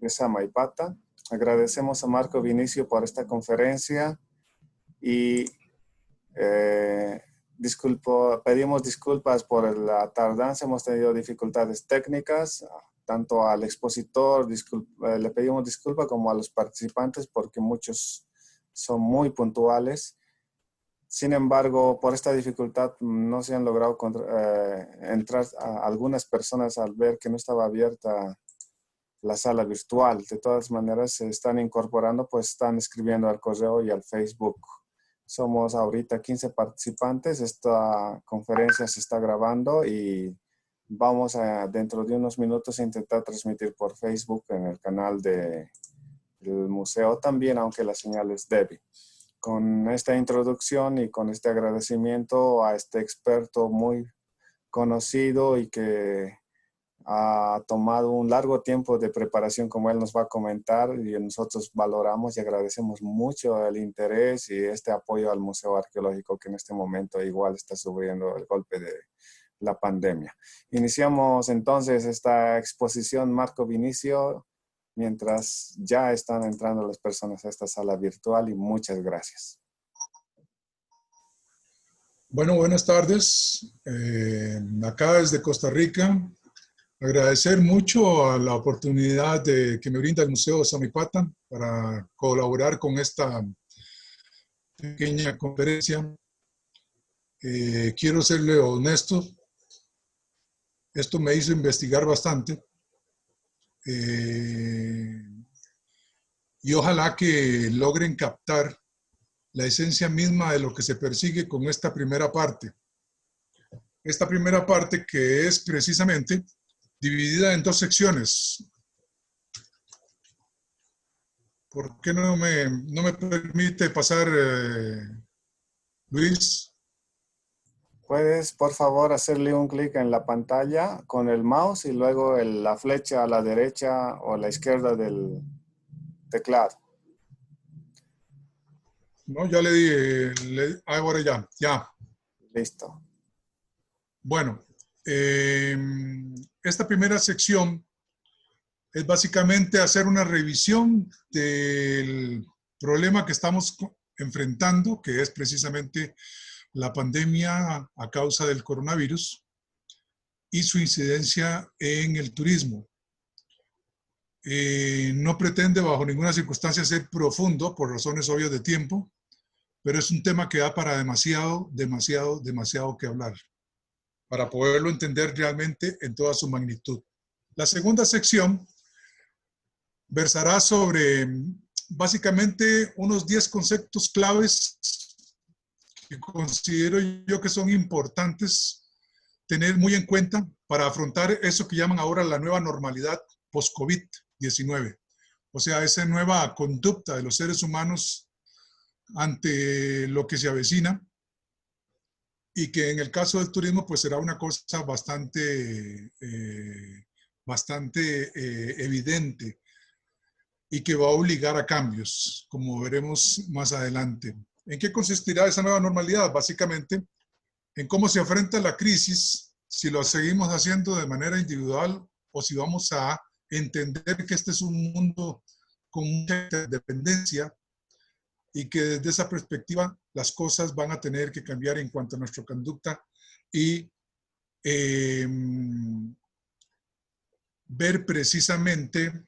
de Samaipata. Agradecemos a Marco Vinicio por esta conferencia y pedimos disculpas por la tardanza, hemos tenido dificultades técnicas, tanto al expositor le pedimos disculpas como a los participantes porque muchos son muy puntuales. Sin embargo, por esta dificultad no se han logrado entrar a algunas personas al ver que no estaba abierta la sala virtual. De todas maneras, se están incorporando, pues están escribiendo al correo y al Facebook. Somos ahorita 15 participantes. Esta conferencia se está grabando y vamos dentro de unos minutos a intentar transmitir por Facebook en el canal del museo también, aunque la señal es débil. Con esta introducción y con este agradecimiento a este experto muy conocido y que ha tomado un largo tiempo de preparación, como él nos va a comentar, y nosotros valoramos y agradecemos mucho el interés y este apoyo al Museo Arqueológico que en este momento igual está sufriendo el golpe de la pandemia. Iniciamos entonces esta exposición, Marco Vinicio, mientras ya están entrando las personas a esta sala virtual, y muchas gracias. Bueno, buenas tardes. Acá desde Costa Rica, agradecer mucho a la oportunidad que me brinda el Museo Samaipata para colaborar con esta pequeña conferencia. Quiero serle honesto, esto me hizo investigar bastante. Y ojalá que logren captar la esencia misma de lo que se persigue con esta primera parte. Esta primera parte que es precisamente dividida en dos secciones. ¿Por qué no me permite pasar, Luis? ¿Puedes, por favor, hacerle un clic en la pantalla con el mouse y luego la flecha a la derecha o a la izquierda del teclado? No, ya le di, ahora ya. Listo. Bueno, esta primera sección es básicamente hacer una revisión del problema que estamos enfrentando, que es precisamente la pandemia a causa del coronavirus y su incidencia en el turismo. No pretende bajo ninguna circunstancia ser profundo por razones obvias de tiempo, pero es un tema que da para demasiado que hablar, para poderlo entender realmente en toda su magnitud. La segunda sección versará sobre básicamente unos 10 conceptos claves que considero yo que son importantes tener muy en cuenta para afrontar eso que llaman ahora la nueva normalidad post-COVID-19. O sea, esa nueva conducta de los seres humanos ante lo que se avecina y que en el caso del turismo pues será una cosa bastante evidente y que va a obligar a cambios, como veremos más adelante. ¿En qué consistirá esa nueva normalidad? Básicamente, en cómo se enfrenta la crisis, si lo seguimos haciendo de manera individual o si vamos a entender que este es un mundo con mucha dependencia y que desde esa perspectiva las cosas van a tener que cambiar en cuanto a nuestra conducta y ver precisamente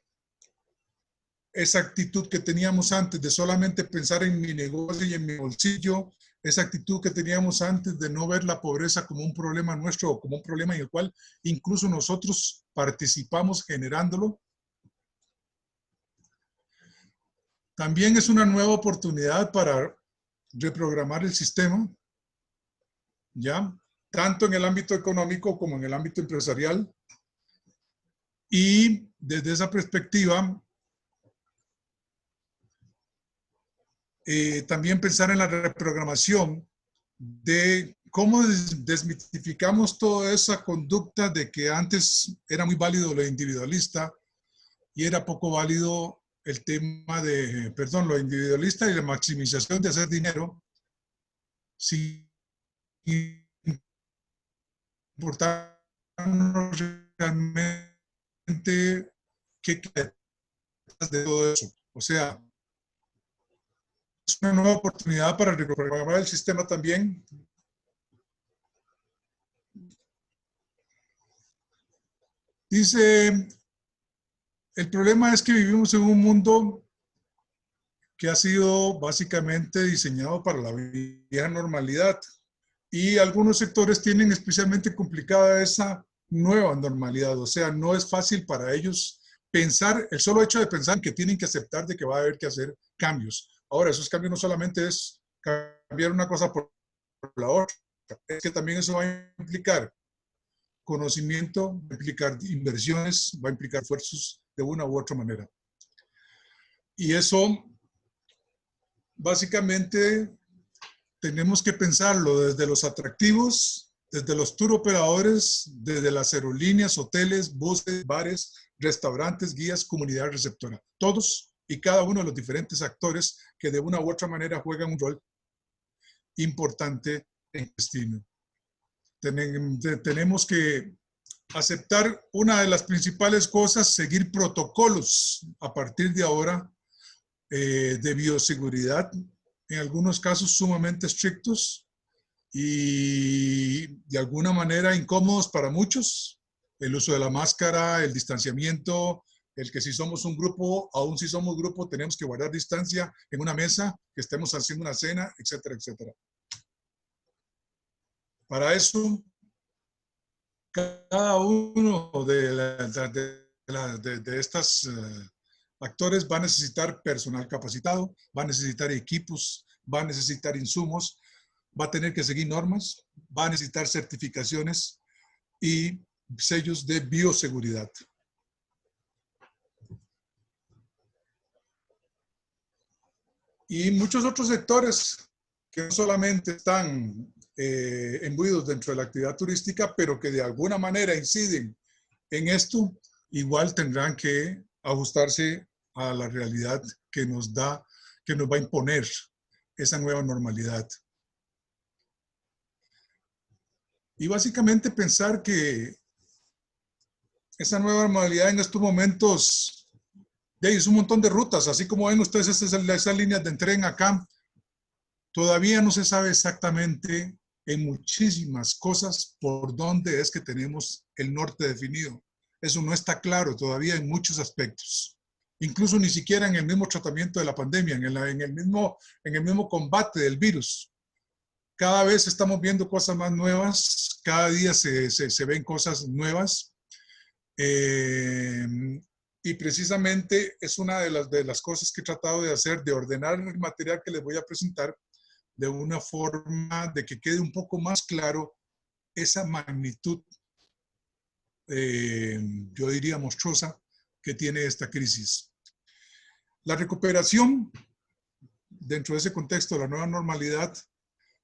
esa actitud que teníamos antes de solamente pensar en mi negocio y en mi bolsillo, esa actitud que teníamos antes de no ver la pobreza como un problema nuestro o como un problema en el cual incluso nosotros participamos generándolo. También es una nueva oportunidad para reprogramar el sistema, ¿ya? Tanto en el ámbito económico como en el ámbito empresarial. Y desde esa perspectiva, también pensar en la reprogramación de cómo desmitificamos toda esa conducta de que antes era muy válido lo individualista y era poco válido el tema de, lo individualista y la maximización de hacer dinero sin importarnos realmente qué de todo eso. O sea, es una nueva oportunidad para reprogramar el sistema también. Dice, el problema es que vivimos en un mundo que ha sido básicamente diseñado para la vieja normalidad y algunos sectores tienen especialmente complicada esa nueva normalidad. O sea, no es fácil para ellos pensar, el solo hecho de pensar que tienen que aceptar de que va a haber que hacer cambios. Ahora, esos cambios no solamente es cambiar una cosa por la otra, es que también eso va a implicar conocimiento, va a implicar inversiones, va a implicar esfuerzos de una u otra manera. Y eso, básicamente, tenemos que pensarlo desde los atractivos, desde los tour operadores, desde las aerolíneas, hoteles, buses, bares, restaurantes, guías, comunidad receptora. Todos y cada uno de los diferentes actores que de una u otra manera juegan un rol importante en el destino. Tenemos que aceptar una de las principales cosas, seguir protocolos a partir de ahora de bioseguridad, en algunos casos sumamente estrictos y de alguna manera incómodos para muchos. El uso de la máscara, el distanciamiento, el que si somos un grupo, aún si somos grupo, tenemos que guardar distancia en una mesa, que estemos haciendo una cena, etcétera, etcétera. Para eso, cada uno de estos actores va a necesitar personal capacitado, va a necesitar equipos, va a necesitar insumos, va a tener que seguir normas, va a necesitar certificaciones y sellos de bioseguridad. Y muchos otros sectores que no solamente están imbuidos dentro de la actividad turística, pero que de alguna manera inciden en esto, igual tendrán que ajustarse a la realidad que nos va a imponer esa nueva normalidad. Y básicamente pensar que esa nueva normalidad en estos momentos es un montón de rutas, así como ven ustedes esas líneas de tren acá, todavía no se sabe exactamente en muchísimas cosas por dónde es que tenemos el norte definido. Eso no está claro todavía en muchos aspectos. Incluso ni siquiera en el mismo tratamiento de la pandemia, en el mismo combate del virus. Cada vez estamos viendo cosas más nuevas, cada día se ven cosas nuevas. Y precisamente es una de las cosas que he tratado de hacer, de ordenar el material que les voy a presentar de una forma de que quede un poco más claro esa magnitud, yo diría monstruosa, que tiene esta crisis. La recuperación dentro de ese contexto de la nueva normalidad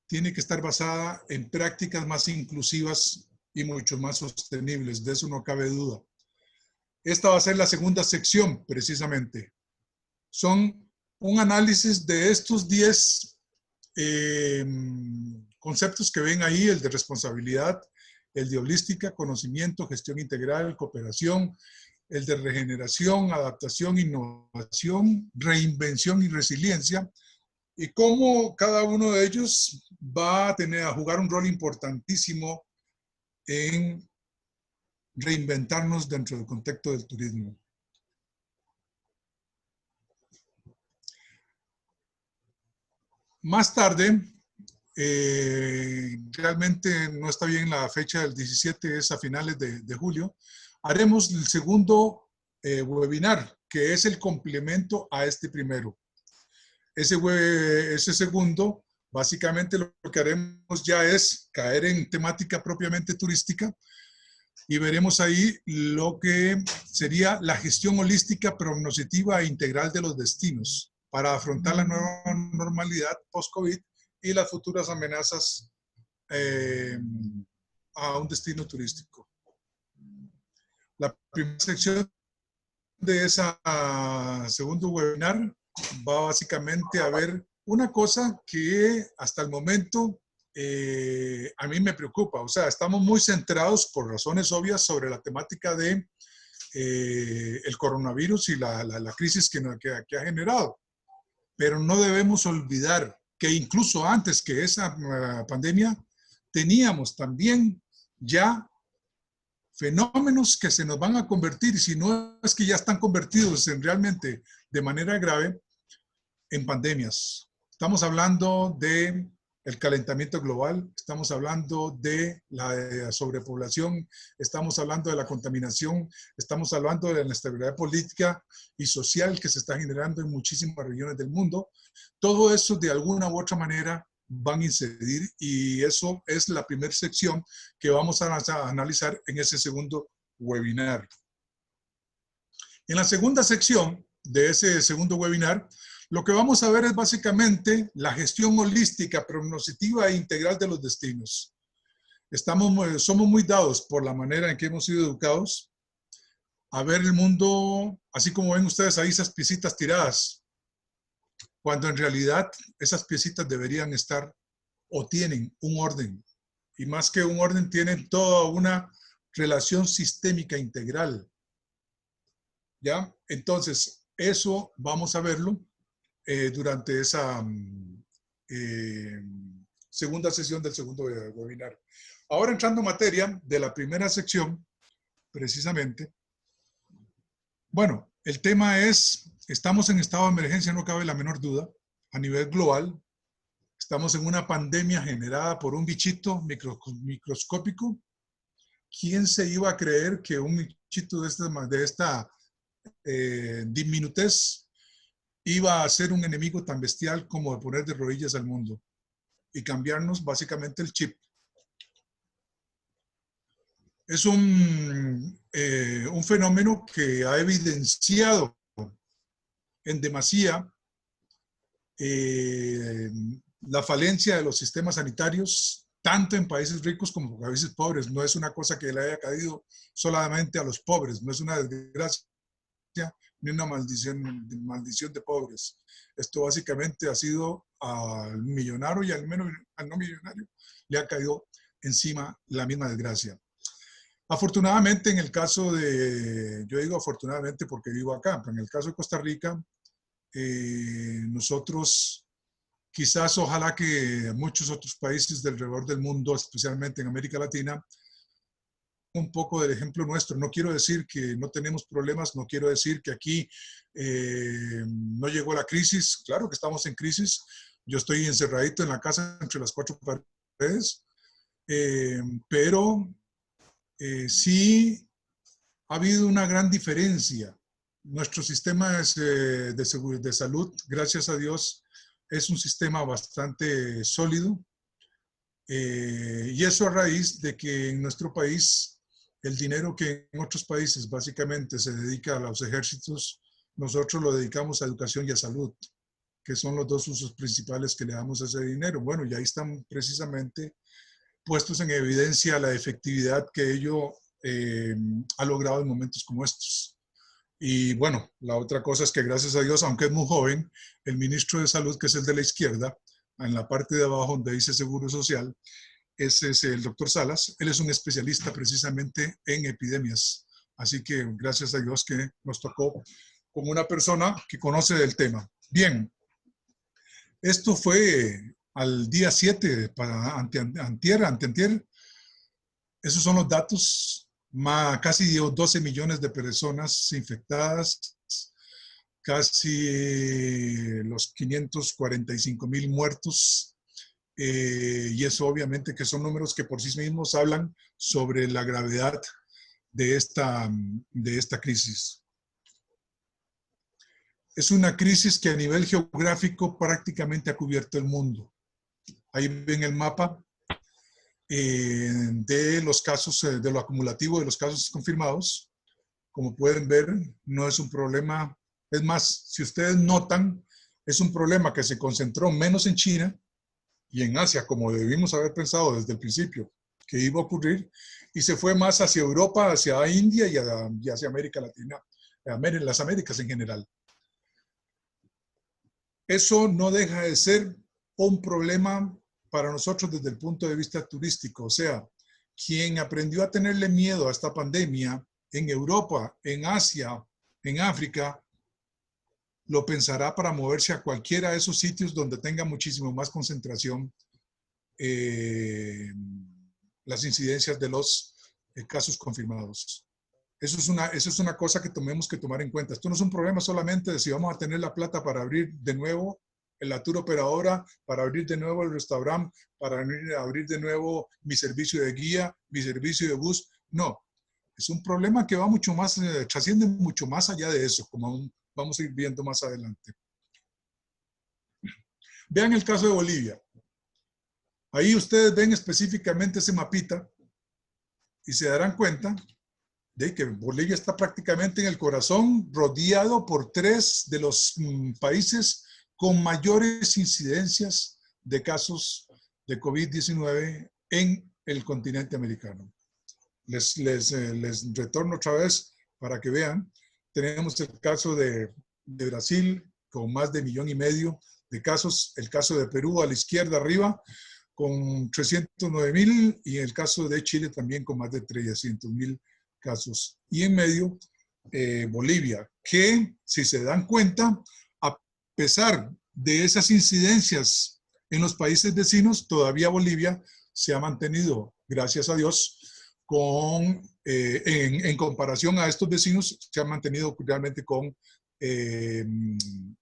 tiene que estar basada en prácticas más inclusivas y mucho más sostenibles, de eso no cabe duda. Esta va a ser la segunda sección, precisamente. Son un análisis de estos 10 conceptos que ven ahí, el de responsabilidad, el de holística, conocimiento, gestión integral, cooperación, el de regeneración, adaptación, innovación, reinvención y resiliencia, y cómo cada uno de ellos va a jugar un rol importantísimo en reinventarnos dentro del contexto del turismo. Más tarde, realmente no está bien la fecha del 17, es a finales de julio, haremos el segundo webinar, que es el complemento a este primero. Ese segundo, básicamente lo que haremos ya es caer en temática propiamente turística y veremos ahí lo que sería la gestión holística, prognostica e integral de los destinos para afrontar la nueva normalidad post-COVID y las futuras amenazas a un destino turístico. La primera sección de ese segundo webinar va básicamente a ver una cosa que hasta el momento a mí me preocupa. O sea, estamos muy centrados por razones obvias sobre la temática de el coronavirus y la crisis que ha generado. Pero no debemos olvidar que incluso antes que esa pandemia, teníamos también ya fenómenos que se nos van a convertir, si no es que ya están convertidos en realmente de manera grave, en pandemias. Estamos hablando de el calentamiento global, estamos hablando de la sobrepoblación, estamos hablando de la contaminación, estamos hablando de la inestabilidad política y social que se está generando en muchísimas regiones del mundo. Todo eso de alguna u otra manera van a incidir y eso es la primera sección que vamos a analizar en ese segundo webinar. En la segunda sección de ese segundo webinar, lo que vamos a ver es básicamente la gestión holística, prognostica e integral de los destinos. Somos muy dados por la manera en que hemos sido educados a ver el mundo, así como ven ustedes ahí esas piecitas tiradas, cuando en realidad esas piecitas deberían estar o tienen un orden. Y más que un orden, tienen toda una relación sistémica integral. ¿Ya? Entonces, eso vamos a verlo durante esa segunda sesión del segundo webinar. Ahora entrando en materia de la primera sección, precisamente, bueno, el tema es, estamos en estado de emergencia, no cabe la menor duda, a nivel global. Estamos en una pandemia generada por un bichito microscópico. ¿Quién se iba a creer que un bichito de esta diminutez iba a ser un enemigo tan bestial como de poner de rodillas al mundo y cambiarnos básicamente el chip? Es un fenómeno que ha evidenciado en demasía la falencia de los sistemas sanitarios, tanto en países ricos como en países pobres. No es una cosa que le haya caído solamente a los pobres, no es una desgracia ni una maldición de pobres. Esto básicamente ha sido al millonario y al no millonario le ha caído encima la misma desgracia. Afortunadamente, en el caso de, yo digo afortunadamente porque vivo acá, pero en el caso de Costa Rica, nosotros quizás, ojalá que muchos otros países alrededor del mundo, especialmente en América Latina, un poco del ejemplo nuestro. No quiero decir que no tenemos problemas, no quiero decir que aquí no llegó la crisis. Claro que estamos en crisis. Yo estoy encerradito en la casa entre las cuatro paredes, pero sí ha habido una gran diferencia. Nuestro sistema de salud, gracias a Dios, es un sistema bastante sólido. Y eso a raíz de que en nuestro país el dinero que en otros países básicamente se dedica a los ejércitos, nosotros lo dedicamos a educación y a salud, que son los dos usos principales que le damos a ese dinero. Bueno, y ahí están precisamente puestos en evidencia la efectividad que ello ha logrado en momentos como estos. Y bueno, la otra cosa es que gracias a Dios, aunque es muy joven, el ministro de Salud, que es el de la izquierda, en la parte de abajo donde dice Seguro Social, ese es el doctor Salas. Él es un especialista precisamente en epidemias. Así que gracias a Dios que nos tocó con una persona que conoce del tema. Bien, esto fue al día 7, para antier. Esos son los datos, casi 12 millones de personas infectadas, casi los 545,000 muertos. Y eso obviamente que son números que por sí mismos hablan sobre la gravedad de esta crisis. Es una crisis que a nivel geográfico prácticamente ha cubierto el mundo. Ahí ven el mapa de los casos, de lo acumulativo de los casos confirmados. Como pueden ver, no es un problema. Es más, si ustedes notan, es un problema que se concentró menos en China y en Asia, como debimos haber pensado desde el principio que iba a ocurrir, y se fue más hacia Europa, hacia India y hacia América Latina, las Américas en general. Eso no deja de ser un problema para nosotros desde el punto de vista turístico. O sea, quien aprendió a tenerle miedo a esta pandemia en Europa, en Asia, en África, lo pensará para moverse a cualquiera de esos sitios donde tenga muchísimo más concentración las incidencias de los casos confirmados. Eso es una cosa que tenemos que tomar en cuenta. Esto no es un problema solamente de si vamos a tener la plata para abrir de nuevo la tour operadora, para abrir de nuevo el restaurante, para abrir de nuevo mi servicio de guía, mi servicio de bus. No, es un problema que va mucho más, trasciende mucho más allá de eso, como vamos a ir viendo más adelante. Vean el caso de Bolivia. Ahí ustedes ven específicamente ese mapita y se darán cuenta de que Bolivia está prácticamente en el corazón, rodeado por 3 de los países con mayores incidencias de casos de COVID-19 en el continente americano. Les retorno otra vez para que vean. Tenemos el caso de Brasil con más de 1,5 millones de casos, el caso de Perú a la izquierda arriba con 309,000 y el caso de Chile también con más de 300,000 casos. Y en medio, Bolivia, que si se dan cuenta, a pesar de esas incidencias en los países vecinos, todavía Bolivia se ha mantenido, gracias a Dios, en comparación a estos vecinos, se ha mantenido realmente con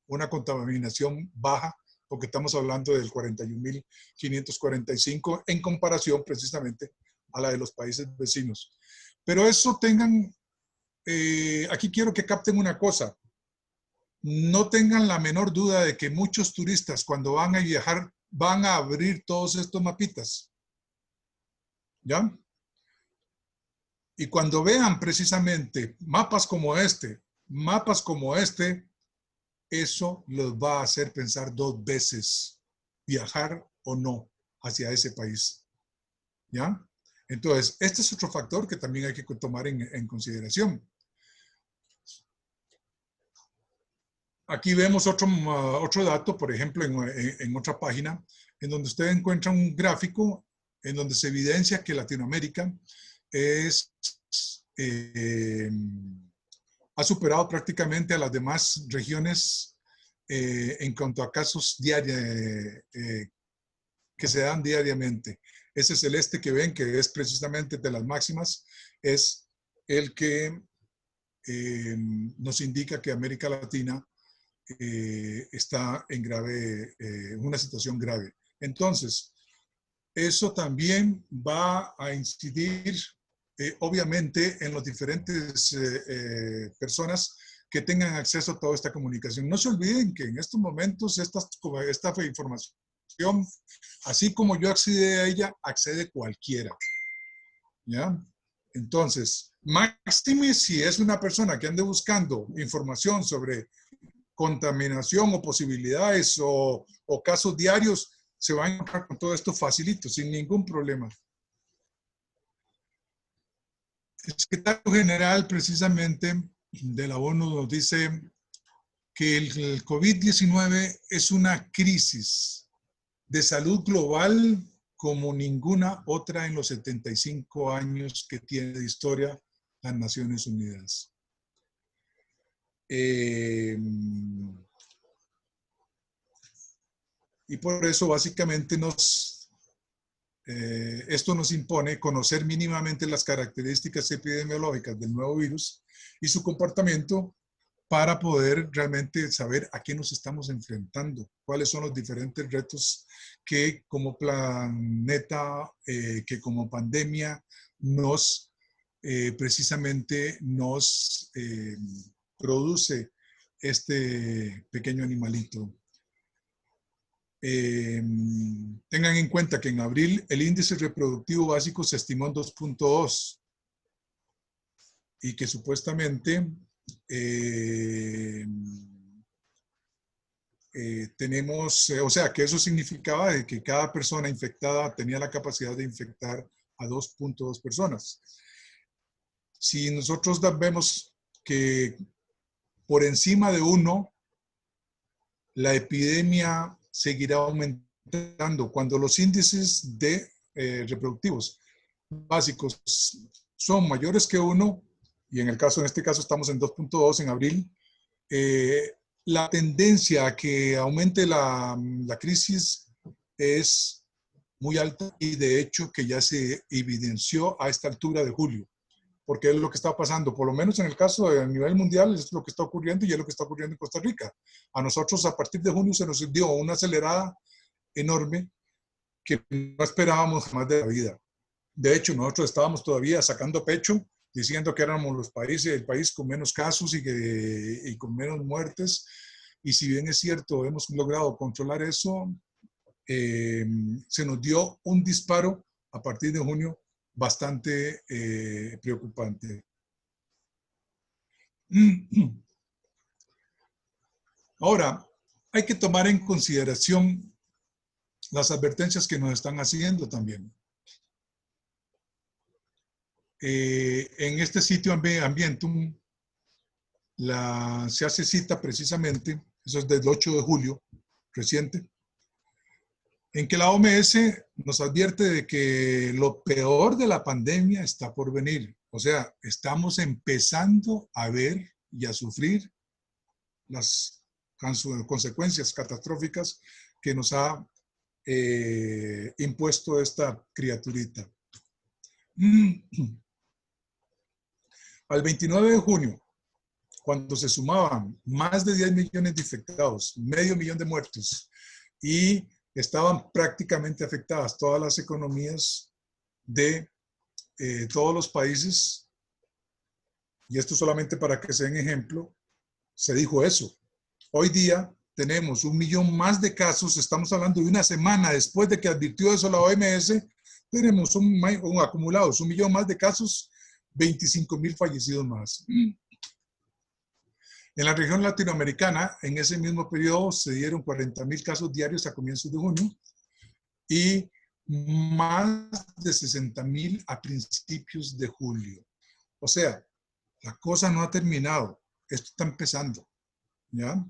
una contaminación baja, porque estamos hablando del 41,545 en comparación precisamente a la de los países vecinos. Pero eso tengan, aquí quiero que capten una cosa. No tengan la menor duda de que muchos turistas cuando van a viajar van a abrir todos estos mapitas. ¿Ya? Y cuando vean precisamente mapas como este, eso los va a hacer pensar 2 veces, viajar o no hacia ese país. ¿Ya? Entonces, este es otro factor que también hay que tomar en consideración. Aquí vemos otro dato, por ejemplo, en otra página, en donde usted encuentra un gráfico en donde se evidencia que Latinoamérica ha superado prácticamente a las demás regiones en cuanto a casos diarios que se dan diariamente. Ese celeste que ven, que es precisamente de las máximas, es el que nos indica que América Latina está en una situación grave. Entonces, eso también va a incidir, obviamente, en las diferentes personas que tengan acceso a toda esta comunicación. No se olviden que en estos momentos esta información, así como yo accedí a ella, accede cualquiera. ¿Ya? Entonces, máxime si es una persona que ande buscando información sobre contaminación o posibilidades o casos diarios, se va a encontrar con todo esto facilito, sin ningún problema. El secretario general precisamente de la ONU nos dice que el COVID-19 es una crisis de salud global como ninguna otra en los 75 años que tiene de historia las Naciones Unidas. Y por eso básicamente esto nos impone conocer mínimamente las características epidemiológicas del nuevo virus y su comportamiento para poder realmente saber a qué nos estamos enfrentando, cuáles son los diferentes retos que como planeta, que como pandemia precisamente nos produce este pequeño animalito. Tengan en cuenta que en abril el índice reproductivo básico se estimó en 2.2 y que supuestamente tenemos, o sea, que eso significaba de que cada persona infectada tenía la capacidad de infectar a 2.2 personas. Si nosotros vemos que por encima de 1, la epidemia seguirá aumentando. Cuando los índices de reproductivos básicos son mayores que 1, y en este caso estamos en 2.2 en abril, la tendencia a que aumente la crisis es muy alta y de hecho que ya se evidenció a esta altura de julio, porque es lo que está pasando, por lo menos en el caso a nivel mundial, es lo que está ocurriendo y es lo que está ocurriendo en Costa Rica. A nosotros a partir de junio se nos dio una acelerada enorme que no esperábamos jamás de la vida. De hecho, nosotros estábamos todavía sacando pecho, diciendo que éramos el país con menos casos y con menos muertes. Y si bien es cierto, hemos logrado controlar eso, se nos dio un disparo a partir de junio bastante preocupante. Ahora, hay que tomar en consideración las advertencias que nos están haciendo también. En este sitio Ambientum se hace cita precisamente, eso es del 8 de julio, reciente, en que la OMS nos advierte de que lo peor de la pandemia está por venir. O sea, estamos empezando a ver y a sufrir las consecuencias catastróficas que nos ha impuesto esta criaturita. Al 29 de junio, cuando se sumaban más de 10 millones de infectados, medio millón de muertos, y estaban prácticamente afectadas todas las economías de todos los países, y esto solamente para que se den ejemplo, se dijo eso. Hoy día tenemos 1 millón más de casos, estamos hablando de una semana después de que advirtió eso la OMS, tenemos un acumulado, 1 millón más de casos, 25,000 fallecidos más. En la región latinoamericana, en ese mismo periodo, se dieron 40,000 casos diarios a comienzos de junio y más de 60,000 a principios de julio. O sea, la cosa no ha terminado, esto está empezando, ¿ya?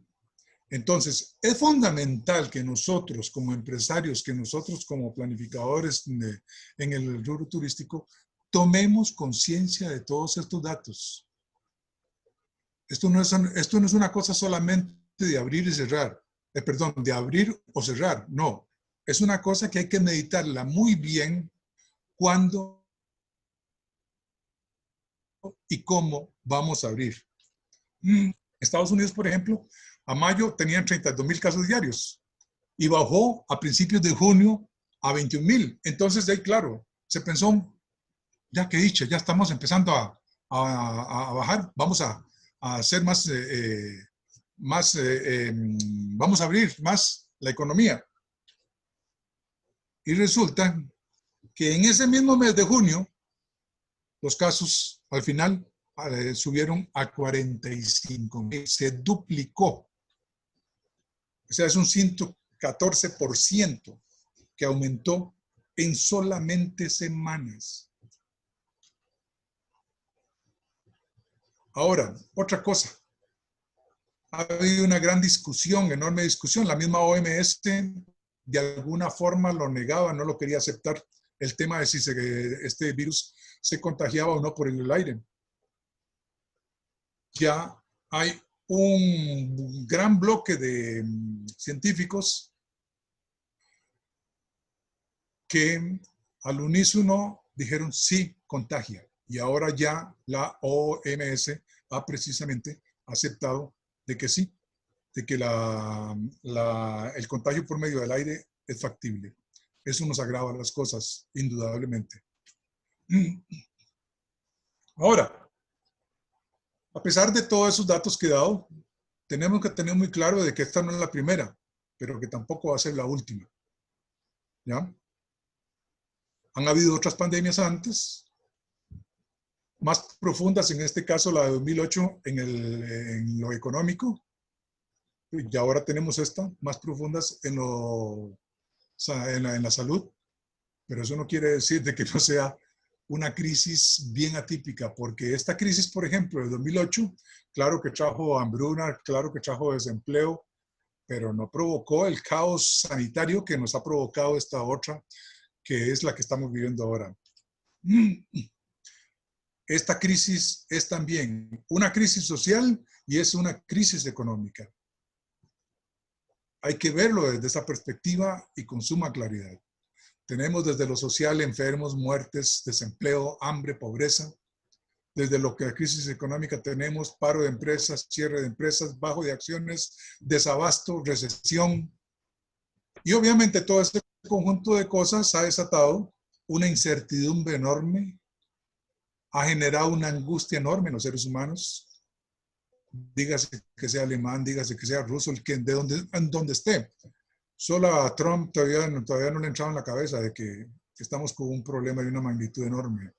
Entonces, es fundamental que nosotros como empresarios, que nosotros como planificadores en el rubro turístico, tomemos conciencia de todos estos datos. Esto no es una cosa solamente de abrir y cerrar, perdón, de abrir o cerrar, no. Es una cosa que hay que meditarla muy bien cuándo y cómo vamos a abrir. Estados Unidos, por ejemplo, a mayo tenían 32,000 casos diarios y bajó a principios de junio a 21,000. Entonces, ahí claro, se pensó, ya que dicha, ya estamos empezando a bajar, vamos a hacer vamos a abrir más la economía. Y resulta que en ese mismo mes de junio, los casos al final subieron a 45,000, se duplicó. O sea, es un 114% que aumentó en solamente semanas. Ahora, otra cosa. Ha habido una gran discusión, enorme discusión. La misma OMS de alguna forma lo negaba, no lo quería aceptar, el tema de si este virus se contagiaba o no por el aire. Ya hay un gran bloque de científicos que al unísono dijeron sí, contagia. Y ahora ya la OMS ha precisamente aceptado de que sí, de que el contagio por medio del aire es factible. Eso nos agrava las cosas, indudablemente. Ahora, a pesar de todos esos datos que he dado, tenemos que tener muy claro de que esta no es la primera, pero que tampoco va a ser la última. ¿Ya? Han habido otras pandemias antes, más profundas, en este caso la de 2008 en lo económico, y ahora tenemos esta, más profundas en la salud, pero eso no quiere decir de que no sea una crisis bien atípica, porque esta crisis, por ejemplo, de 2008, claro que trajo hambruna, claro que trajo desempleo, pero no provocó el caos sanitario que nos ha provocado esta otra, que es la que estamos viviendo ahora. esta crisis es también una crisis social y es una crisis económica. Hay que verlo desde esa perspectiva y con suma claridad. Tenemos desde lo social enfermos, muertes, desempleo, hambre, pobreza. Desde lo que la crisis económica tenemos paro de empresas, cierre de empresas, bajo de acciones, desabasto, recesión. Y obviamente todo este conjunto de cosas ha desatado una incertidumbre enorme, ha generado una angustia enorme en los seres humanos. Dígase que sea alemán, dígase que sea ruso, en donde esté. Solo a Trump todavía no le entraba en la cabeza de que estamos con un problema de una magnitud enorme.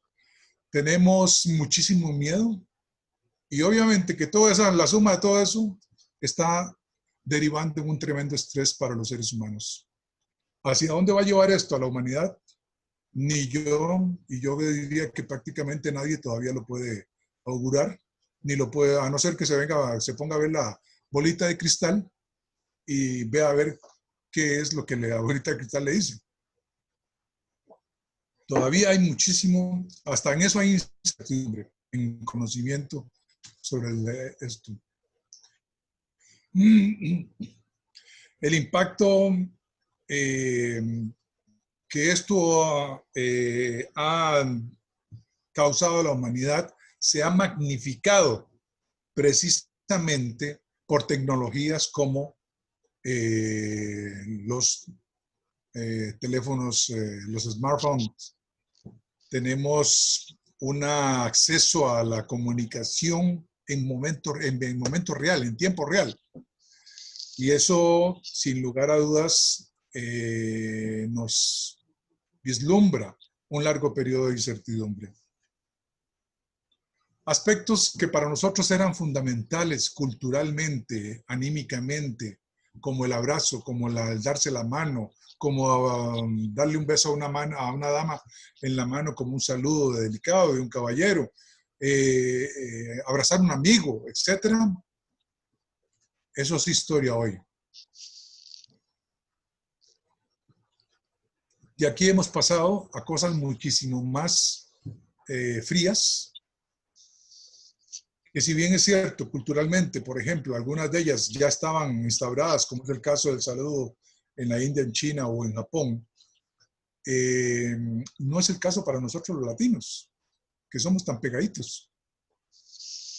Tenemos muchísimo miedo y obviamente que la suma de todo eso está derivando en un tremendo estrés para los seres humanos. ¿Hacia dónde va a llevar esto a la humanidad? Ni yo, y yo diría que prácticamente nadie todavía lo puede augurar, ni lo puede, a no ser que se ponga a ver la bolita de cristal y vea a ver qué es lo que la bolita de cristal le dice. Todavía hay muchísimo, hasta en eso hay incertidumbre, en conocimiento sobre esto. El impacto que esto ha causado a la humanidad se ha magnificado precisamente por tecnologías como los teléfonos, los smartphones. Tenemos un acceso a la comunicación en momento real, en tiempo real. Y eso, sin lugar a dudas, nos vislumbra un largo periodo de incertidumbre. Aspectos que para nosotros eran fundamentales culturalmente, anímicamente, como el abrazo, como el darse la mano, como darle un beso a una dama en la mano como un saludo delicado de un caballero, abrazar a un amigo, etc. Eso es historia hoy. Y aquí hemos pasado a cosas muchísimo más frías, que si bien es cierto, culturalmente, por ejemplo, algunas de ellas ya estaban instauradas, como es el caso del saludo en la India, en China o en Japón, no es el caso para nosotros los latinos, que somos tan pegaditos.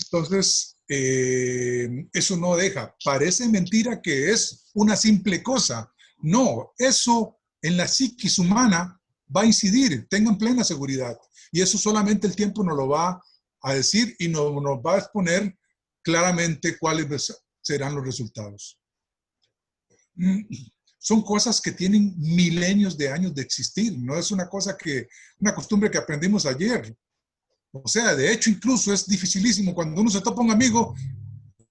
Entonces, eso no deja. Parece mentira que es una simple cosa. No, eso en la psiquis humana va a incidir, tengan plena seguridad. Y eso solamente el tiempo nos lo va a decir y nos va a exponer claramente cuáles serán los resultados. Son cosas que tienen milenios de años de existir, no es una costumbre que aprendimos ayer. O sea, de hecho, incluso es dificilísimo cuando uno se topa un amigo,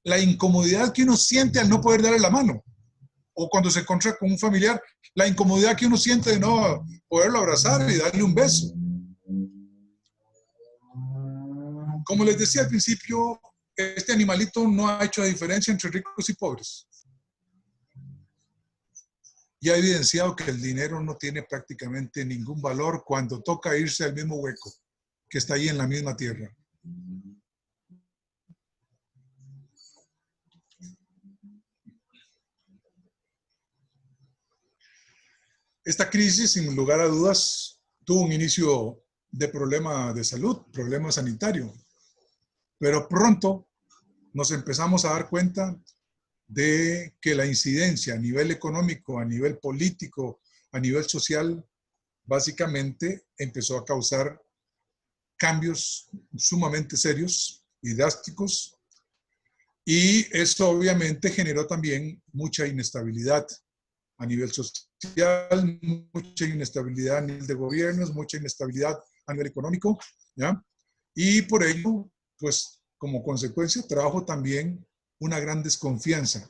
la incomodidad que uno siente al no poder darle la mano. O cuando se encuentra con un familiar, la incomodidad que uno siente de no poderlo abrazar y darle un beso. Como les decía al principio, este animalito no ha hecho la diferencia entre ricos y pobres. Y ha evidenciado que el dinero no tiene prácticamente ningún valor cuando toca irse al mismo hueco que está ahí en la misma tierra. Esta crisis, sin lugar a dudas, tuvo un inicio de problema de salud, problema sanitario. Pero pronto nos empezamos a dar cuenta de que la incidencia a nivel económico, a nivel político, a nivel social, básicamente empezó a causar cambios sumamente serios y drásticos, y eso obviamente generó también mucha inestabilidad a nivel social, mucha inestabilidad a nivel de gobiernos, mucha inestabilidad a nivel económico, ¿ya? Y por ello, pues como consecuencia, trajo también una gran desconfianza